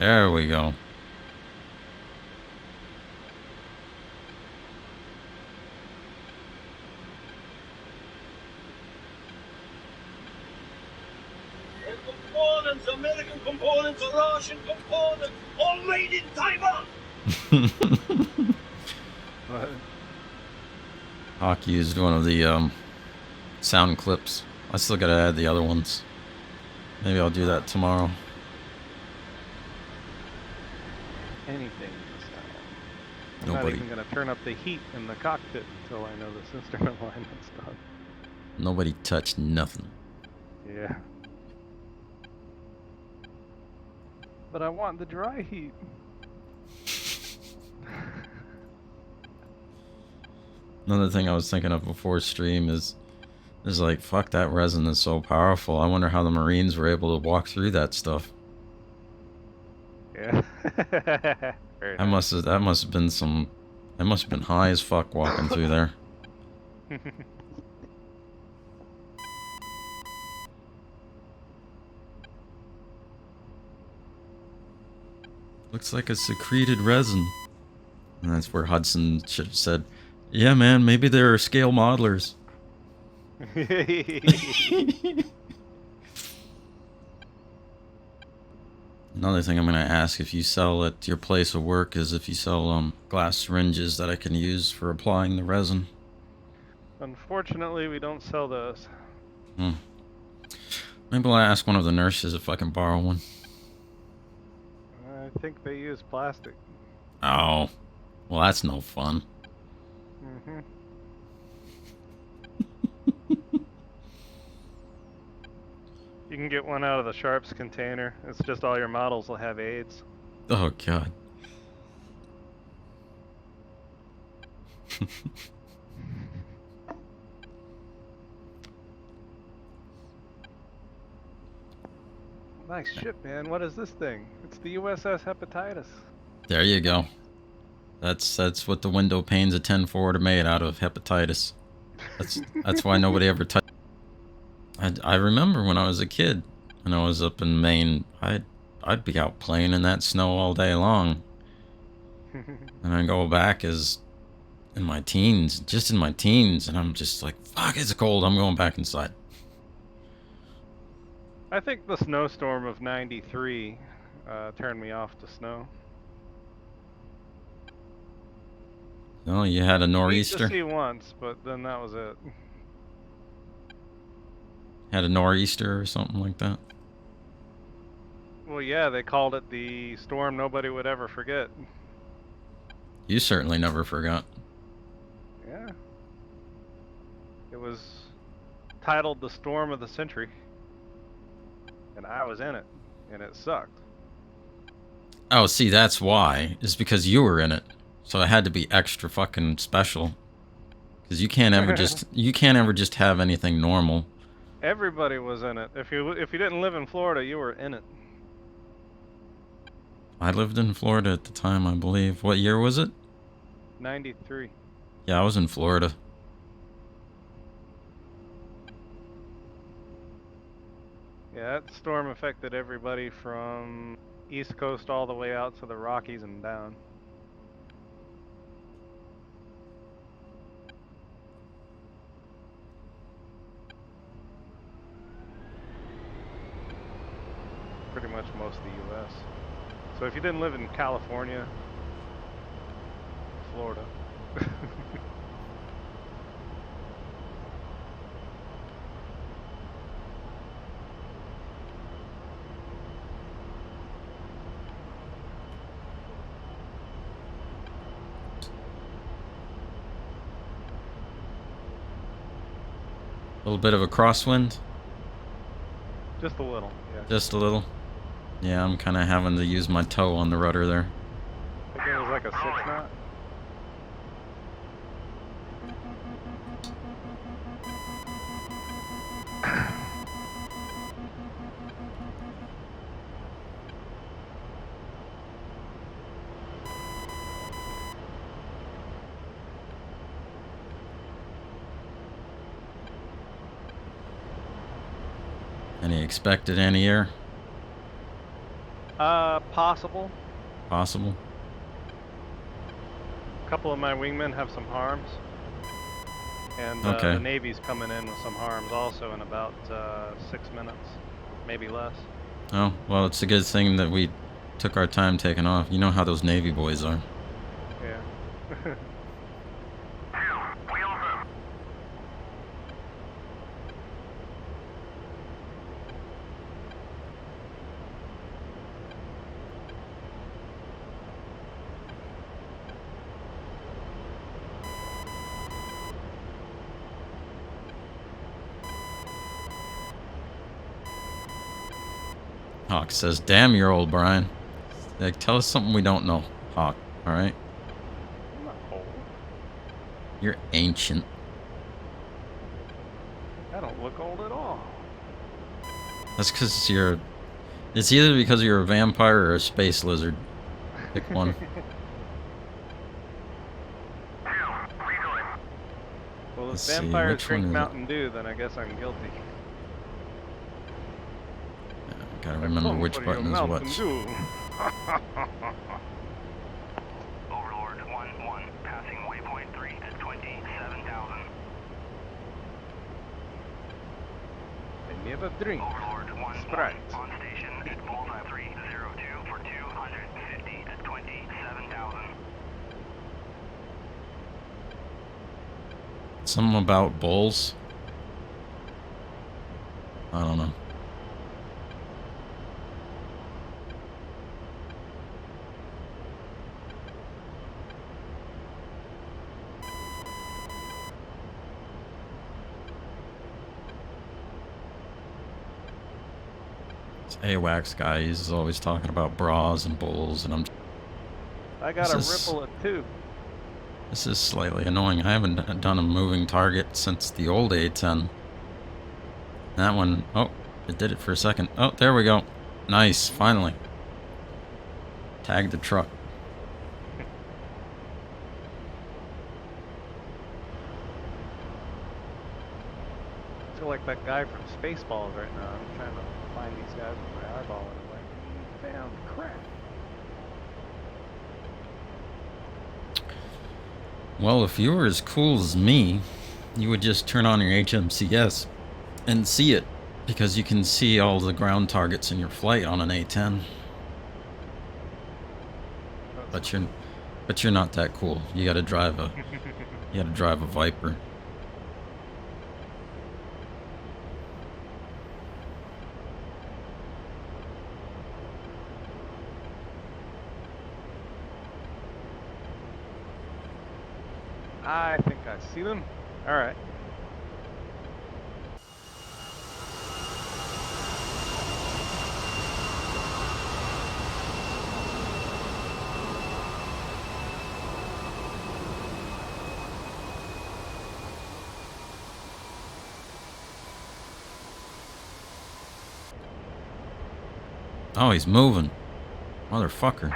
There we go. Components, American components, Russian components, all made in Taiwan. Hawk used one of the sound clips. I still gotta add the other ones. Maybe I'll do that tomorrow. Anything to sell. I'm Nobody. not even gonna turn up the heat in the cockpit until I know this instrument alignment's done. Nobody touched nothing. Yeah. But I want the dry heat. Another thing I was thinking of before stream is like, fuck, that resin is so powerful. I wonder how the Marines were able to walk through that stuff. Yeah. That must have been some. That must have been high as fuck walking through there. Looks like a secreted resin. And that's where Hudson should have said, yeah, man, maybe there are scale modelers. Another thing I'm going to ask if you sell at your place of work is if you sell glass syringes that I can use for applying the resin. Unfortunately, we don't sell those. Maybe I'll ask one of the nurses if I can borrow one. I think they use plastic. Oh, well, that's no fun. Mm-hmm. You can get one out of the Sharps container. It's just all your models will have AIDS. Oh, God. Nice ship, man. What is this thing? It's the USS Hepatitis. There you go. That's what the window panes of 10-4 are made out of, hepatitis. That's why nobody ever touched. I remember when I was a kid and I was up in Maine, I'd be out playing in that snow all day long. And I go back as in my teens, and I'm just like, fuck, it's cold, I'm going back inside. I think the snowstorm of '93 turned me off to snow. Oh, you had a nor'easter? Neat to see once, but then that was it. Had a nor'easter or something like that? Well, yeah, they called it the storm nobody would ever forget. You certainly never forgot. Yeah. It was titled The Storm of the Century. And I was in it. And it sucked. Oh, see, that's why. It's because you were in it. So it had to be extra fucking special. Because you can't ever just have anything normal. Everybody was in it. If you didn't live in Florida, you were in it. I lived in Florida at the time, I believe. What year was it? 93. Yeah, I was in Florida. Yeah, that storm affected everybody from East Coast all the way out to the Rockies and down. Pretty much most of the U.S. So if you didn't live in California, Florida. A little bit of a crosswind? Just a little, yeah. Just a little? Yeah, I'm kind of having to use my toe on the rudder there. I think it was like a 6 knot. Any expected anti-air? Possible. Possible. A couple of my wingmen have some harms. And Okay. the Navy's coming in with some harms also in about 6 minutes, maybe less. Oh, well, it's a good thing that we took our time taking off. You know how those Navy boys are. Yeah. Hawk says, damn, you're old, Brian. Like, tell us something we don't know, Hawk, alright? I'm not old. You're ancient. I don't look old at all. That's because you're... It's either because you're a vampire or a space lizard. Pick one. Well, if Let's see, vampires which one drink is it? Mountain Dew, then I guess I'm guilty. Gotta remember Come which for your button is Mountain what. Dew. Overlord 1-1, passing waypoint 3 at 27,000. I never drink Overlord 1-1, Sprite. on station at bullseye 302 for 250 at 27,000. Something about bulls? I don't know. This AWACS guy, he's always talking about bras and bulls, and I'm... I got a This is- ripple at 2. This is slightly annoying. I haven't done a moving target since the old A10. That one... Oh, it did it for a second. Oh, there we go. Nice, finally. Tag the truck. I feel like that guy from Spaceballs right now. I'm trying to find these guys with my eyeball in a way. Found crap. Well, if you were as cool as me, you would just turn on your HMCS and see it, because you can see all the ground targets in your flight on an A10. But you're not that cool. You gotta drive a Viper. I think I see them. All right. Oh, he's moving. Motherfucker.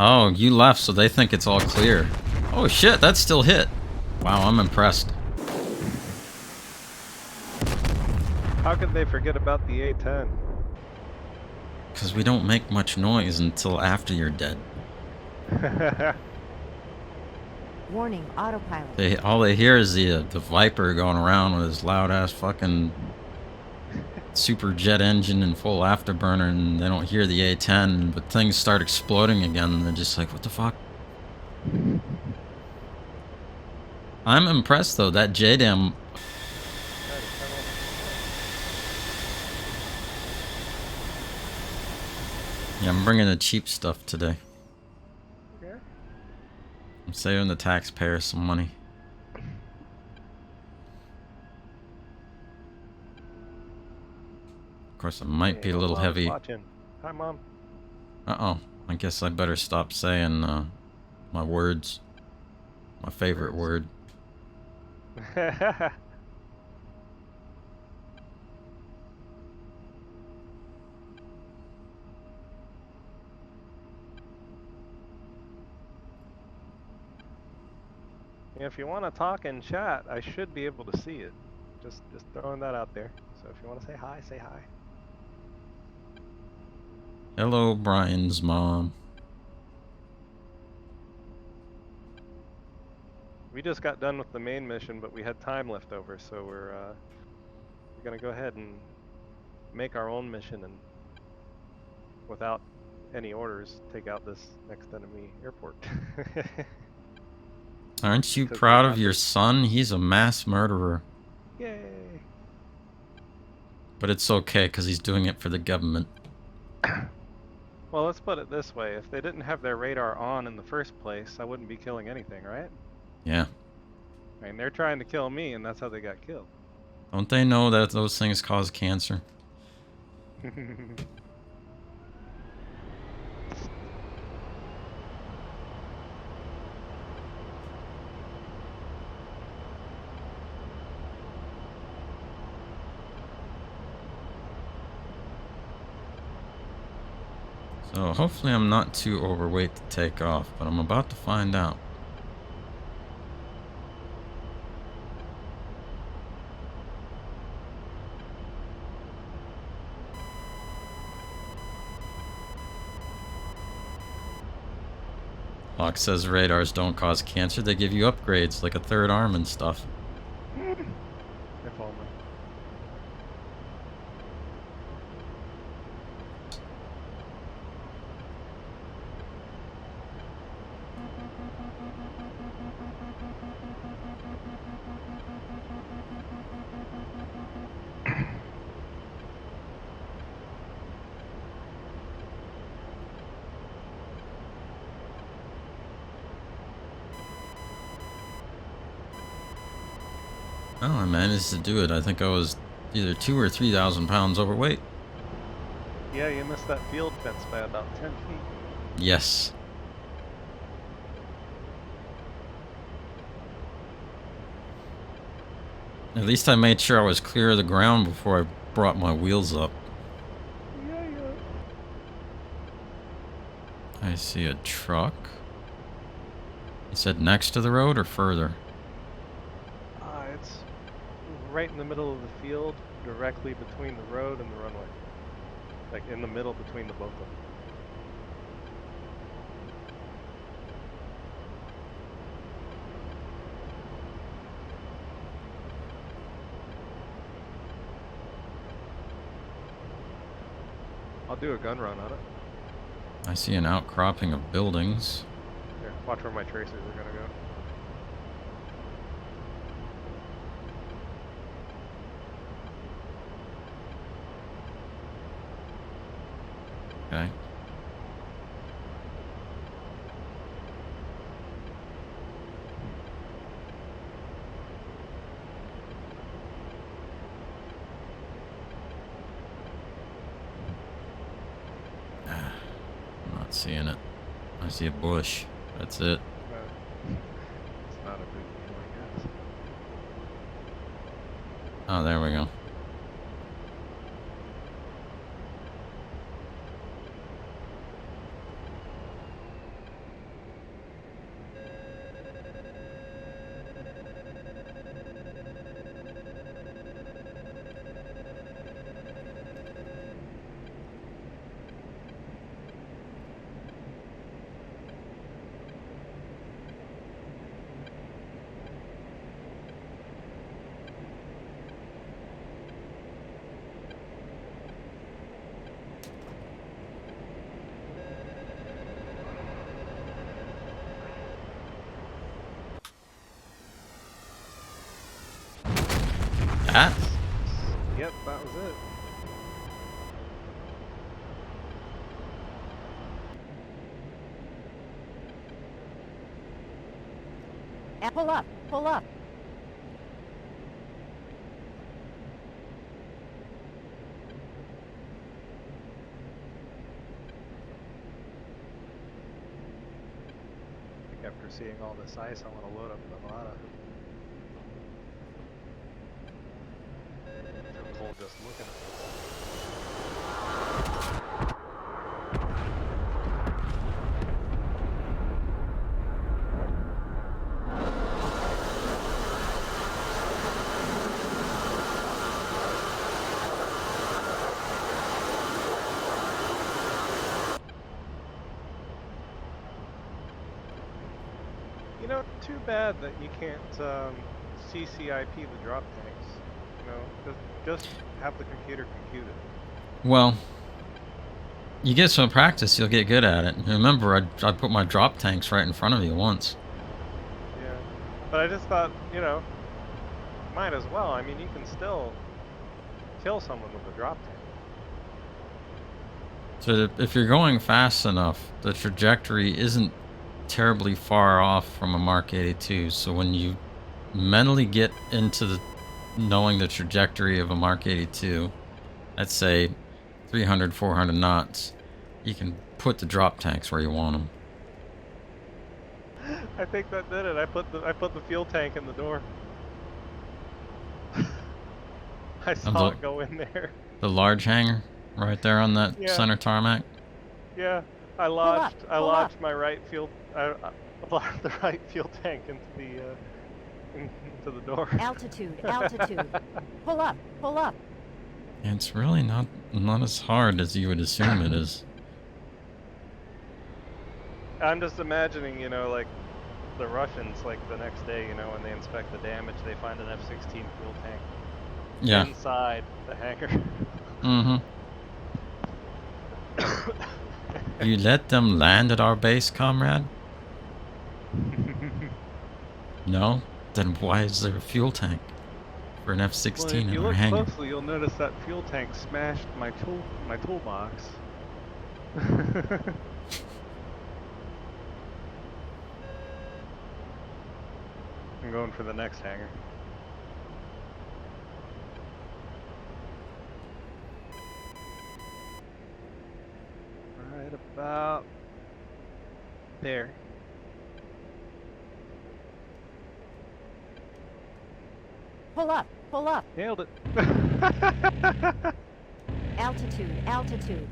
Oh, you left, so they think it's all clear. Oh shit, that's still hit. Wow, I'm impressed. How could they forget about the A10? Because we don't make much noise until after you're dead. Warning, autopilot. All they hear is the Viper going around with his loud ass fucking super jet engine and full afterburner, and they don't hear the A10, but things start exploding again, and they're just like, what the fuck? I'm impressed though, that JDAM... Yeah, I'm bringing the cheap stuff today. Okay. I'm saving the taxpayers some money. Of course, it might be a little Mom's heavy. Watching. Hi, Mom. Uh-oh. I guess I better stop saying my words. My favorite word. If you want to talk and chat, I should be able to see it. Just throwing that out there. So if you want to say hi, say hi. Hello, Brian's mom. We just got done with the main mission, but we had time left over, so we're gonna go ahead and make our own mission and, without any orders, take out this next enemy airport. Aren't you 'Cause proud we're of not your the- son? He's a mass murderer. Yay! But it's okay, because he's doing it for the government. Well, let's put it this way. If they didn't have their radar on in the first place, I wouldn't be killing anything, right? Yeah. I mean, they're trying to kill me, and that's how they got killed. Don't they know that those things cause cancer? So hopefully I'm not too overweight to take off, but I'm about to find out. Hawk says radars don't cause cancer, they give you upgrades like a third arm and stuff. If only. Oh, I managed to do it. I think I was either 2,000 or 3,000 pounds overweight. Yeah, you missed that field fence by about 10 feet. Yes. At least I made sure I was clear of the ground before I brought my wheels up. Yeah. I see a truck. You said next to the road or further? It's right in the middle of the field, directly between the road and the runway. Like in the middle between the both of them. I'll do a gun run on it. I see an outcropping of buildings. Here, watch where my tracers are gonna go. Okay. I'm not seeing it. I see a bush. That's it. It's not a big deal, I guess. Oh, there we go. That? Yep, that was it. Pull up, pull up. I think after seeing all this ice, I want to load up Nevada. I feel cold just looking at this. You know, too bad that you can't CCIP the drop tanks. You know, just have the computer compute it. Well, you get some practice, you'll get good at it. Remember, I put my drop tanks right in front of you once. Yeah. But I just thought, you know, might as well. I mean, you can still kill someone with a drop tank. So if you're going fast enough, the trajectory isn't terribly far off from a Mark 82. So when you mentally get into the knowing the trajectory of a Mark 82, let's say 300, 400 knots, you can put the drop tanks where you want them. I think that did it. I put the fuel tank in the door. I saw it go in there. The large hangar right there on that Yeah. center tarmac. Yeah, I lodged my right fuel the right fuel tank into the door. Altitude, altitude. Pull up, pull up. It's really not as hard as you would assume it is. I'm just imagining, you know, like the Russians, like the next day, you know, when they inspect the damage, they find an F-16 fuel tank Yeah. inside the hangar. Mm-hmm. You let them land at our base, comrade? No? Then why is there a fuel tank for an F-16 Well, if in you our look hangar? closely, you'll notice that fuel tank smashed my toolbox. I'm going for the next hangar. Right about there. Pull up, pull up. Nailed it. Altitude, altitude.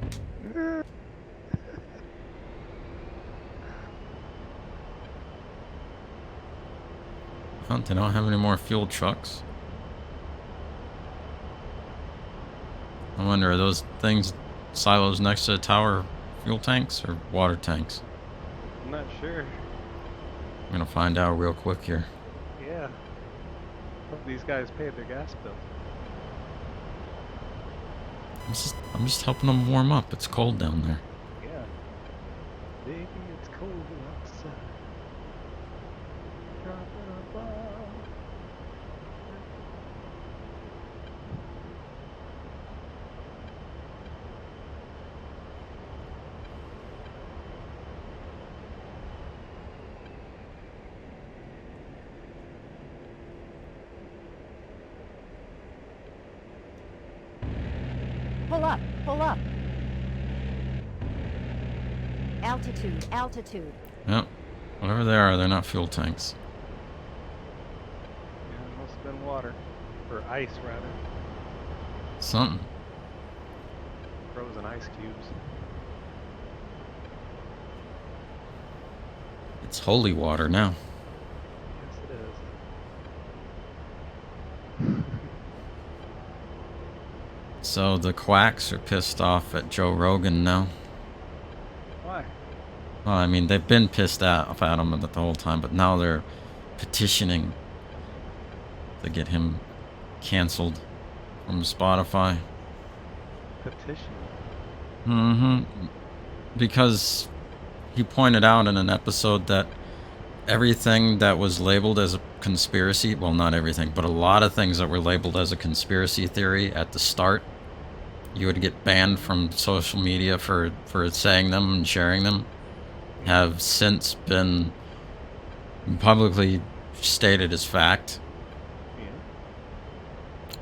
Oh, they don't have any more fuel trucks. I wonder, are those things silos next to the tower fuel tanks or water tanks? I'm not sure. I'm gonna find out real quick here. Yeah. Hope these guys paid their gas bill. I'm just helping them warm up. It's cold down there. Yeah. Baby, it's cold outside. Dropping a bomb. Pull up, pull up. Altitude, altitude. Yep. Whatever they are, they're not fuel tanks. Yeah, it must have been water. Or ice, rather. Something. Frozen ice cubes. It's holy water now. Yes, it is. So the quacks are pissed off at Joe Rogan now. Why? Well, I mean, they've been pissed off at him the whole time, but now they're petitioning to get him canceled from Spotify. Petition. Mm-hmm. Because he pointed out in an episode that everything that was labeled as a conspiracy, well, not everything, but a lot of things that were labeled as a conspiracy theory at the start, you would get banned from social media for saying them and sharing them, have since been publicly stated as fact. Yeah.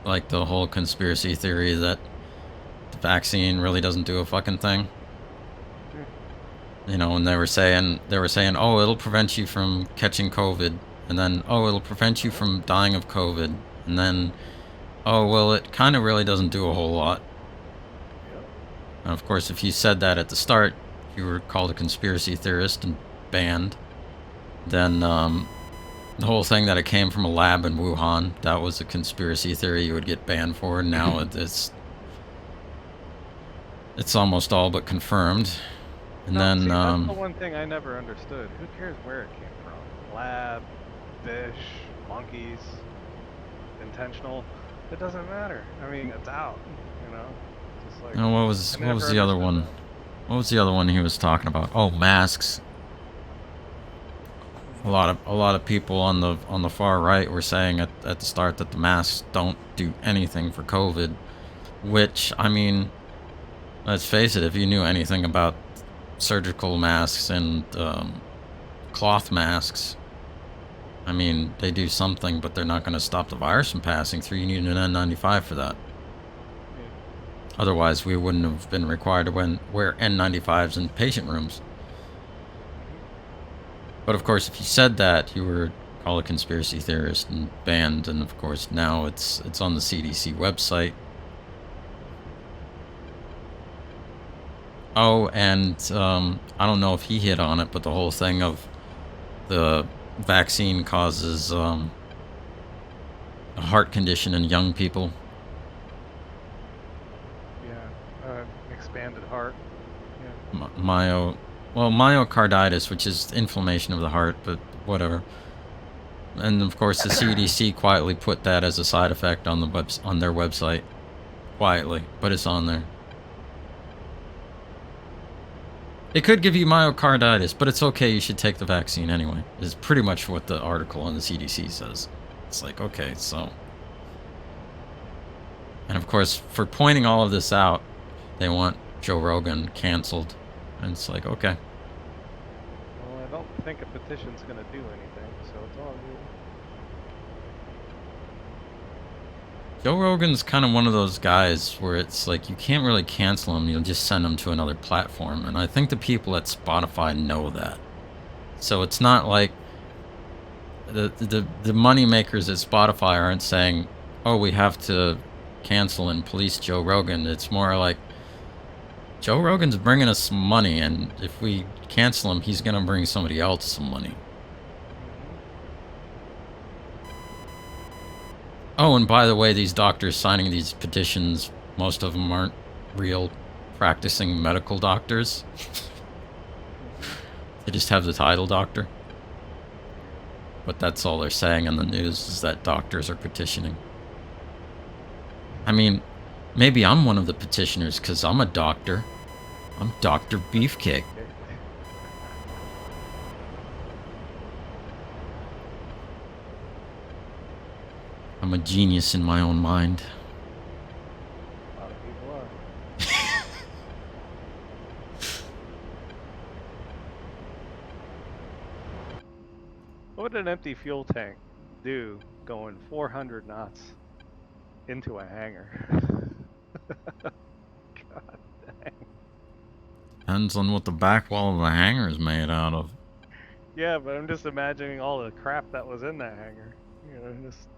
Like the whole conspiracy theory that the vaccine really doesn't do a fucking thing. You know, and they were saying, oh, it'll prevent you from catching COVID, and then, oh, it'll prevent you from dying of COVID, and then, oh, well, it kind of really doesn't do a whole lot. Yep. And of course, if you said that at the start, you were called a conspiracy theorist and banned. Then the whole thing that it came from a lab in Wuhan, that was a conspiracy theory you would get banned for. And now it's almost all but confirmed. And No, then see, that's the one thing I never understood. Who cares where it came from? lab, fish, monkeys, intentional. It doesn't matter. I mean, it's out. You know, just like. And what was I never the other understood one? that. What was the other one he was talking about? Oh, masks. A lot of people on the far right were saying at the start that the masks don't do anything for COVID, which, I mean, let's face it, if you knew anything about surgical masks and cloth masks, I mean, they do something, but they're not going to stop the virus from passing through. You need an N95 for that. Yeah. Otherwise, we wouldn't have been required to wear N95s in patient rooms. But of course, if you said that, you were called a conspiracy theorist and banned. And of course, now it's on the CDC website. Oh, and I don't know if he hit on it, but the whole thing of the vaccine causes a heart condition in young people. Yeah. Expanded heart. Yeah. Myocarditis, which is inflammation of the heart, but whatever. And of course, the CDC quietly put that as a side effect on their website, quietly, but it's on there. It could give you myocarditis, but it's okay. You should take the vaccine anyway. Is pretty much what the article on the CDC says. It's like, okay, so. And of course, for pointing all of this out, they want Joe Rogan canceled. And it's like, okay. Well, I don't think a petition's gonna do anything, so it's all good. Joe Rogan's kind of one of those guys where it's like you can't really cancel him, you'll just send him to another platform. And I think the people at Spotify know that. So it's not like the money makers at Spotify aren't saying, oh, we have to cancel and police Joe Rogan. It's more like Joe Rogan's bringing us some money, and if we cancel him, he's going to bring somebody else some money. Oh, and by the way, these doctors signing these petitions, most of them aren't real practicing medical doctors. They just have the title doctor. But that's all they're saying in the news, is that doctors are petitioning. I mean, maybe I'm one of the petitioners because I'm a doctor. I'm Dr. Beefcake. I'm a genius in my own mind. A lot of people are. What would an empty fuel tank do going 400 knots into a hangar? God dang. Depends on what the back wall of the hangar is made out of. Yeah, but I'm just imagining all the crap that was in that hangar. You know, just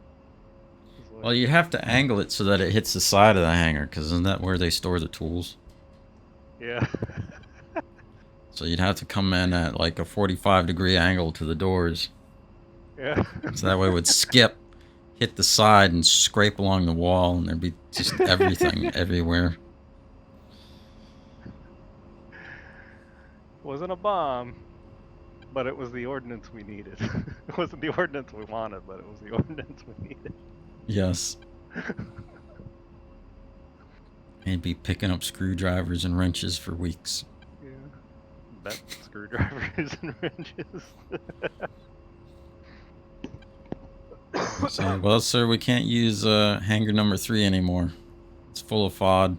like, Well, you have to angle it so that it hits the side of the hangar, because isn't that where they store the tools? yeah. So you'd have to come in at like a 45-degree angle to the doors. Yeah. So that way it would skip, hit the side, and scrape along the wall, and there'd be just everything everywhere. Wasn't a bomb, but it was the ordnance we needed. It wasn't the ordnance we wanted, but it was the ordnance we needed. Yes. And be picking up screwdrivers and wrenches for weeks. Yeah. Bet screwdrivers and wrenches. So, well, sir, we can't use hangar number 3 anymore. It's full of FOD.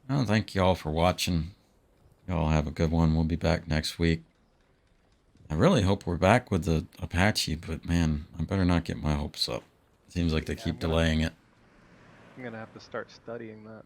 Well, thank you all for watching. You all have a good one. We'll be back next week. I really hope we're back with the Apache, but man, I better not get my hopes up. Seems like they keep delaying it. I'm gonna have to start studying that.